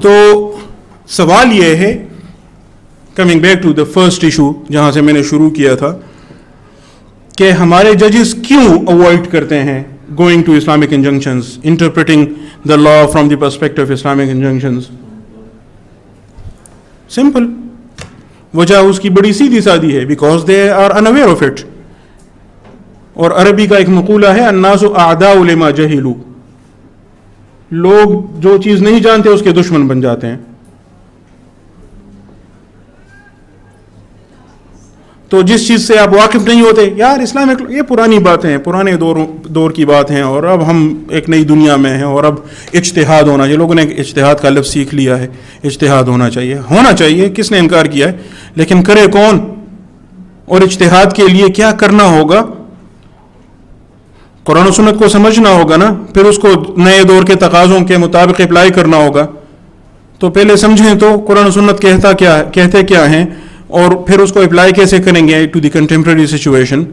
تو سوال یہ ہے, coming back to the first issue جہاں سے میں نے شروع کیا تھا, کہ ہمارے ججز کیوں اوائڈ کرتے ہیں going to Islamic injunctions, interpreting the law from the perspective of Islamic injunctions. Simple وجہ اس کی بڑی سیدھی سادی ہے, because they are unaware of it. اور عربی کا ایک مقولہ ہے, الناس اعداء لما جہلوا, لوگ جو چیز نہیں جانتے اس کے دشمن بن جاتے ہیں. تو جس چیز سے آپ واقف نہیں ہوتے, یار اسلامک یہ پرانی باتیں ہیں, پرانے دور کی بات ہیں, اور اب ہم ایک نئی دنیا میں ہیں, اور اب اجتہاد ہونا چاہیے. لوگوں نے اجتہاد کا لفظ سیکھ لیا ہے, اجتہاد ہونا چاہیے, کس نے انکار کیا ہے, لیکن کرے کون, اور اجتہاد کے لیے کیا کرنا ہوگا؟ قرآن و سنت کو سمجھنا ہوگا نا, پھر اس کو نئے دور کے تقاضوں کے مطابق اپلائی کرنا ہوگا. تو پہلے سمجھیں تو قرآن و سنت کہتے کیا ہیں, اور پھر اس کو اپلائی کیسے کریں گے ٹو دی کنٹمپریری سچویشن.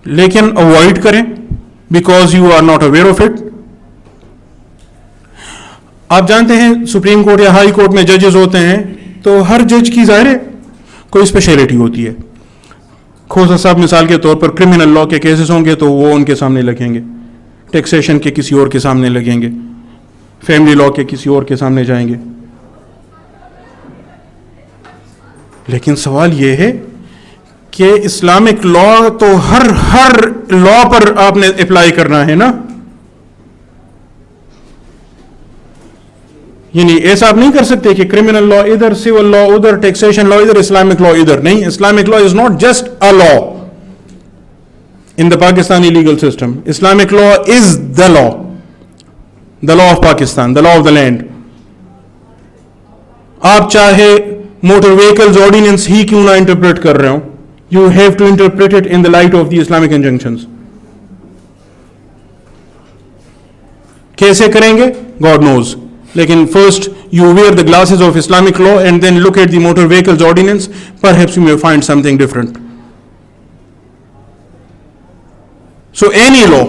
لیکن اوائڈ کریں because you are not aware of it. آپ جانتے ہیں سپریم کورٹ یا ہائی کورٹ میں ججز ہوتے ہیں, تو ہر جج کی ظاہر ہے کوئی اسپیشلٹی ہوتی ہے. کھوسا صاحب مثال کے طور پر کرمنل لا کے کیسز ہوں گے تو وہ ان کے سامنے لگیں گے, ٹیکسیشن کے کسی اور کے سامنے لگیں گے, فیملی لا کے کسی اور کے سامنے جائیں گے. لیکن سوال یہ ہے کہ اسلامک لا تو ہر لا پر آپ نے اپلائی کرنا ہے نا. یعنی ایسا آپ نہیں کر سکتے کہ کرمنل لا ادھر, سول لا ادھر, ٹیکسیشن لا ادھر, اسلامک لا ادھر. نہیں, Islamic law is not just a law in the Pakistani legal system. Islamic law is the law of Pakistan, the law of the land. آپ چاہے موٹر ویکلز آرڈیننس ہی کیوں نہ interpret کر رہے ہوں, you have to interpret it in the light of the Islamic injunctions. کیسے کریں گے گاڈ نوز, لیکن first you wear the glasses of Islamic law and then look at the motor vehicles ordinance, perhaps you may find something different. So any law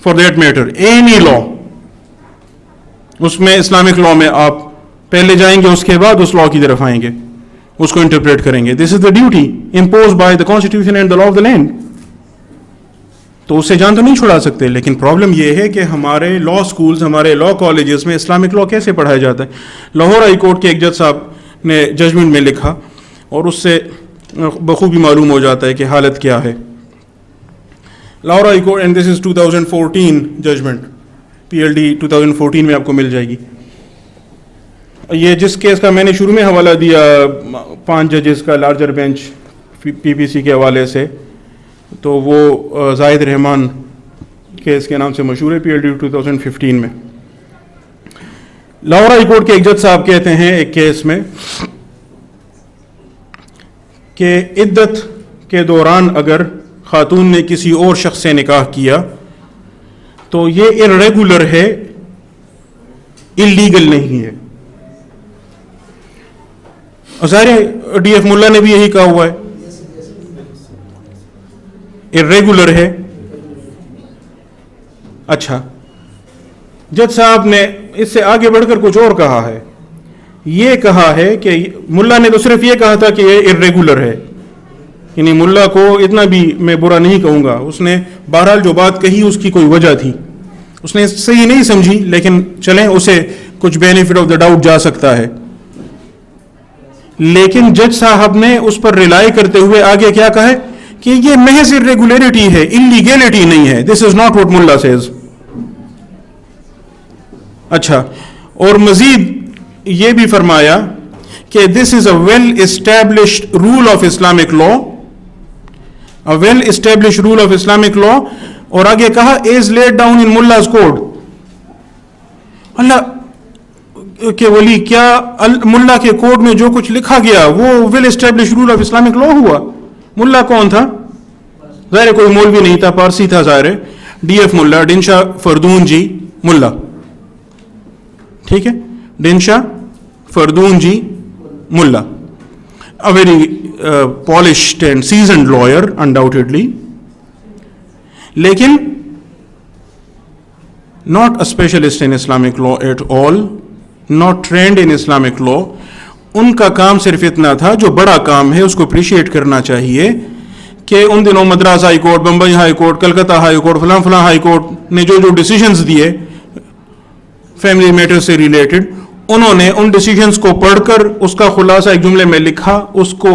for that matter, any law, اس میں Islamic لا میں آپ پہلے جائیں گے, اس کے بعد اس لا کی طرف آئیں گے, اس کو انٹرپریٹ کریں گے. This is the duty impose by the constitution and the law of the land. تو اس سے جان تو نہیں چھڑا سکتے. لیکن پرابلم یہ ہے کہ ہمارے لا اسکولز, ہمارے لا کالجز میں اسلامک لا کیسے پڑھایا جاتا ہے. لاہور ہائی کورٹ کے ایک جج صاحب نے ججمنٹ میں لکھا, اور اس سے بخوبی معلوم ہو جاتا ہے کہ حالت کیا ہے. Lahore high court, and this is 2014 judgment, PLD 2014 میں آپ کو مل جائے گی. یہ جس کیس کا میں نے شروع میں حوالہ دیا 5 ججز کا لارجر بینچ PPC کے حوالے سے, تو وہ زاہد رحمان کیس کے نام سے مشہور ہے, PLD 2015 میں. لاہور ہائی کورٹ کے ایک جج صاحب کہتے ہیں ایک کیس میں کہ عدت کے دوران اگر خاتون نے کسی اور شخص سے نکاح کیا تو یہ irregular ہے, illegal نہیں ہے. ظاہر DF ملا نے بھی یہی کہا ہوا ہے, irregular ہے. اچھا, جج صاحب نے اس سے آگے بڑھ کر کچھ اور کہا ہے. یہ کہا ہے کہ ملا نے تو صرف یہ کہا تھا کہ یہ irregular ہے, یعنی ملا کو اتنا بھی میں برا نہیں کہوں گا, اس نے بہرحال جو بات کہی اس کی کوئی وجہ تھی, اس نے صحیح نہیں سمجھی, لیکن چلیں اسے کچھ بینیفٹ آف دا ڈاؤٹ جا سکتا ہے. لیکن جج صاحب نے اس پر ریلائی کرتے ہوئے آگے کیا کہا ہے کہ یہ محض irregularity ہے, illegality نہیں ہے. This is not what Mullah says. اچھا, اور مزید یہ بھی فرمایا کہ this is a well established rule of Islamic law, a well established rule of Islamic law. اور آگے کہا as laid down in Mullah's code. اللہ کہ ولی, کیا ملا کے کوڈ میں جو کچھ لکھا گیا وہ well establish rule of Islamic law ہوا؟ ملا کون تھا؟ ظاہر کوئی مولوی نہیں تھا, پارسی تھا ظاہر, DF ملا, ڈنشا فردون جی ملا. ٹھیک ہے, ڈنشا فردون جی ملا, a very polished and seasoned lawyer undoubtedly, لیکن not a specialist in Islamic law at all. not trained in Islamic law, ان کا کام صرف اتنا تھا, جو بڑا کام ہے اس کو اپریشیٹ کرنا چاہیے, کہ ان دنوں Madras high court, Bombay high court, Calcutta high court, فلاں فلاں ہائی کورٹ نے جو ڈیسیجنز دیے فیملی میٹر سے ریلیٹڈ, انہوں نے ان ڈیسیجنز کو پڑھ کر اس کا خلاصہ ایک جملے میں لکھا, اس کو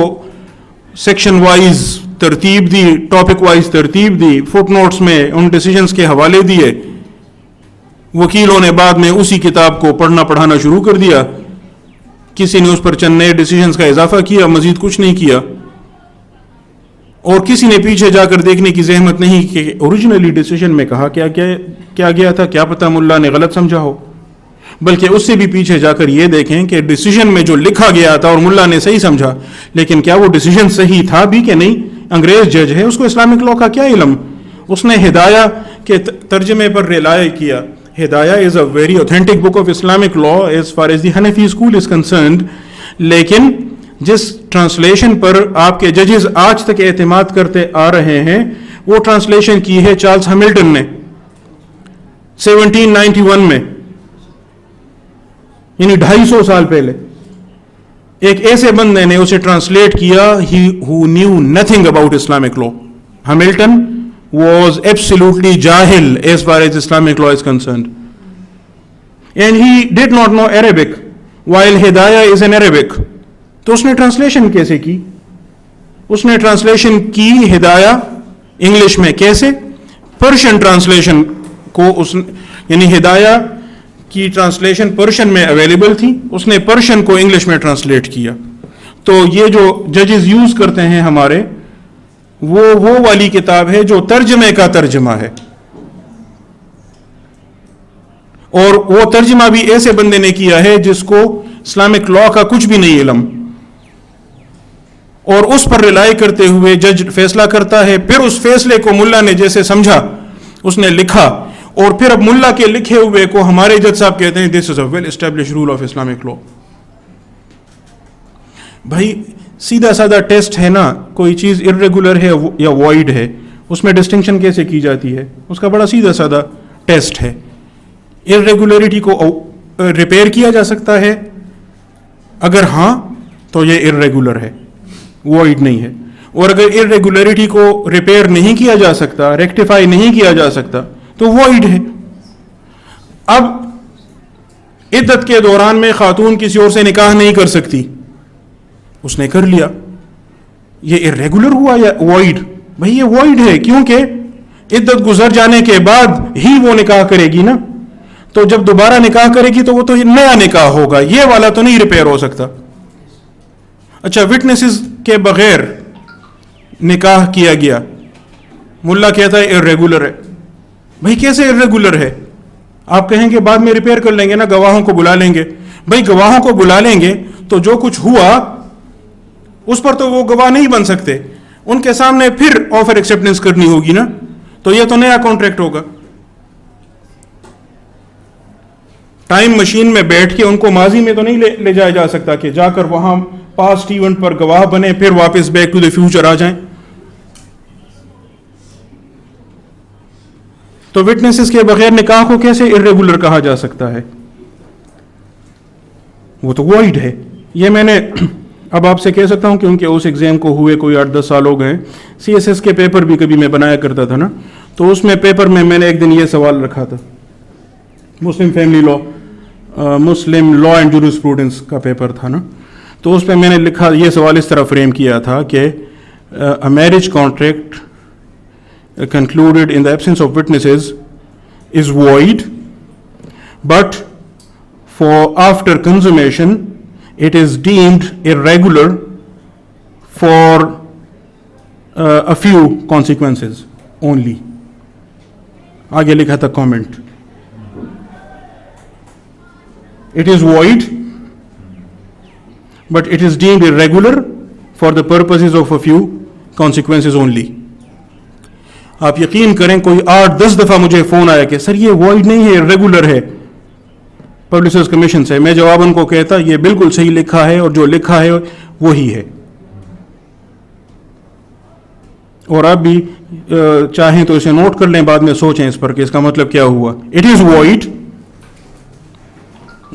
سیکشن وائز ترتیب دی, ٹاپک وائز ترتیب دی, فٹ نوٹس میں ان ڈیسیجنز کے حوالے دیے. وکیلوں نے بعد میں اسی کتاب کو پڑھنا پڑھانا شروع کر دیا, کسی نے اس پر چند نئے ڈیسیجنز کا اضافہ کیا, مزید کچھ نہیں کیا, اور کسی نے پیچھے جا کر دیکھنے کی زحمت نہیں کہ اوریجنلی ڈیسیجن میں کہا کیا گیا تھا, کیا پتہ ملا نے غلط سمجھا ہو, بلکہ اس سے بھی پیچھے جا کر یہ دیکھیں کہ ڈیسیجن میں جو لکھا گیا تھا اور ملا نے صحیح سمجھا, لیکن کیا وہ ڈیسیجن صحیح تھا بھی کہ نہیں. انگریز جج ہے, اس کو اسلامک لا کا کیا علم, اس نے ہدایہ کے ترجمے پر ریلائے کیا. Hidaya is a very authentic book of Islamic law as far as the Hanafi school is concerned, لیکن جس ٹرانسلیشن پر آپ کے ججز آج تک اعتماد کرتے آ رہے ہیں, وہ ٹرانسلیشن کی ہے چارلز ہیملٹن نے 1791 میں, یعنی 250 سال پہلے. ایک ایسے بندے نے اسے ٹرانسلیٹ کیا who knew nothing about Islamic law. Hamilton was absolutely jahil as far as Islamic law is concerned. And he did not know Arabic, while Hidayah is in Arabic. تو اس نے ٹرانسلیشن کیسے کی؟ اس نے ٹرانسلیشن کی ہدایہ English میں کیسے؟ Persian translation کو یعنی ہدایہ کی ٹرانسلیشن پرشین میں اویلیبل تھی, اس نے پرشین کو انگلش میں ٹرانسلیٹ کیا. تو یہ جو ججز یوز کرتے ہیں ہمارے, وہ والی کتاب ہے جو ترجمے کا ترجمہ ہے, اور وہ ترجمہ بھی ایسے بندے نے کیا ہے جس کو اسلامک لا کا کچھ بھی نہیں علم, اور اس پر ریلائی کرتے ہوئے جج فیصلہ کرتا ہے. پھر اس فیصلے کو ملا نے جیسے سمجھا اس نے لکھا, اور پھر اب ملا کے لکھے ہوئے کو ہمارے جج صاحب کہتے ہیں this is a well establish rule of Islamic law. بھائی سیدھا سادہ ٹیسٹ ہے نا, کوئی چیز ارریگولر ہے یا وائڈ ہے, اس میں ڈسٹنکشن کیسے کی جاتی ہے؟ اس کا بڑا سیدھا سادہ ٹیسٹ ہے. ارریگولیرٹی کو ریپیئر کیا جا سکتا ہے, اگر ہاں تو یہ ارریگولر ہے, وائڈ نہیں ہے. اور اگر ارریگولیرٹی کو ریپیئر نہیں کیا جا سکتا, ریکٹیفائی نہیں کیا جا سکتا, تو وائڈ ہے. اب عدت کے دوران میں خاتون کسی اور سے نکاح نہیں کر سکتی, اس نے کر لیا, یہ ارریگولر ہوا یا وائڈ؟ بھئی یہ وائڈ ہے, کیونکہ عدت گزر جانے کے بعد ہی وہ نکاح کرے گی نا, تو جب دوبارہ نکاح کرے گی تو وہ تو نیا نکاح ہوگا, یہ والا تو نہیں ریپیئر ہو سکتا. اچھا وٹنسز کے بغیر نکاح کیا گیا, ملا کہتا ہے ارریگولر ہے. بھئی کیسے ارریگولر ہے؟ آپ کہیں گے بعد میں ریپیئر کر لیں گے نا, گواہوں کو بلا لیں گے. بھئی گواہوں کو بلا لیں گے تو جو کچھ ہوا اس پر تو وہ گواہ نہیں بن سکتے, ان کے سامنے پھر آفر ایکسیپٹنس کرنی ہوگی نا, تو یہ تو نیا کانٹریکٹ ہوگا. ٹائم مشین میں بیٹھ کے ان کو ماضی میں تو نہیں لے جایا جا سکتا کہ جا کر وہاں پاسٹ ایونٹ پر گواہ بنے پھر واپس بیک ٹو دی فیوچر آ جائیں. تو وٹنسز کے بغیر نکاح کو کیسے ارریگولر کہا جا سکتا ہے؟ وہ تو وائڈ ہے. یہ میں نے اب آپ سے کہہ سکتا ہوں کیونکہ اس ایگزام کو ہوئے کوئی 8-10 سال ہو گئے. سی ایس ایس کے پیپر بھی کبھی میں بنایا کرتا تھا نا, تو اس میں پیپر میں نے ایک دن یہ سوال رکھا تھا, Muslim family law, Muslim law and jurisprudence کا پیپر تھا نا, تو اس پہ میں نے لکھا, یہ سوال اس طرح فریم کیا تھا کہ a marriage contract concluded in the absence of witnesses is void, but for after consummation it is deemed irregular for a few consequences only. آگے لکھا تھا comment, it is void but it is deemed irregular for the purposes of a few consequences only. آپ یقین کریں کوئی 8-10 دفعہ مجھے phone آیا کہ سر یہ وائڈ نہیں ہے, ریگولر ہے پبلشرز کمیشن سے. میں جواب ان کو کہتا یہ بالکل صحیح لکھا ہے اور جو لکھا ہے وہی ہے, اور آپ بھی چاہیں تو اسے نوٹ کر لیں, بعد میں سوچیں اس پر کہ اس کا مطلب کیا ہوا. It is wide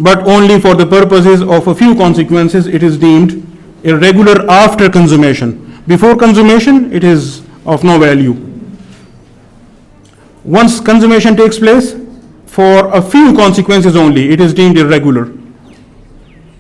but only for the purposes of a few consequences it is deemed irregular after consummation. Before consummation, it is of no value. Once consummation takes place, for a few consequences only, it is deemed irregular.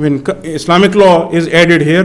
when Islamic law is added here,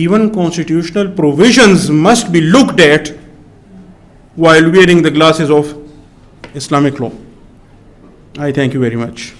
even constitutional provisions must be looked at while wearing the glasses of Islamic law. I thank you very much.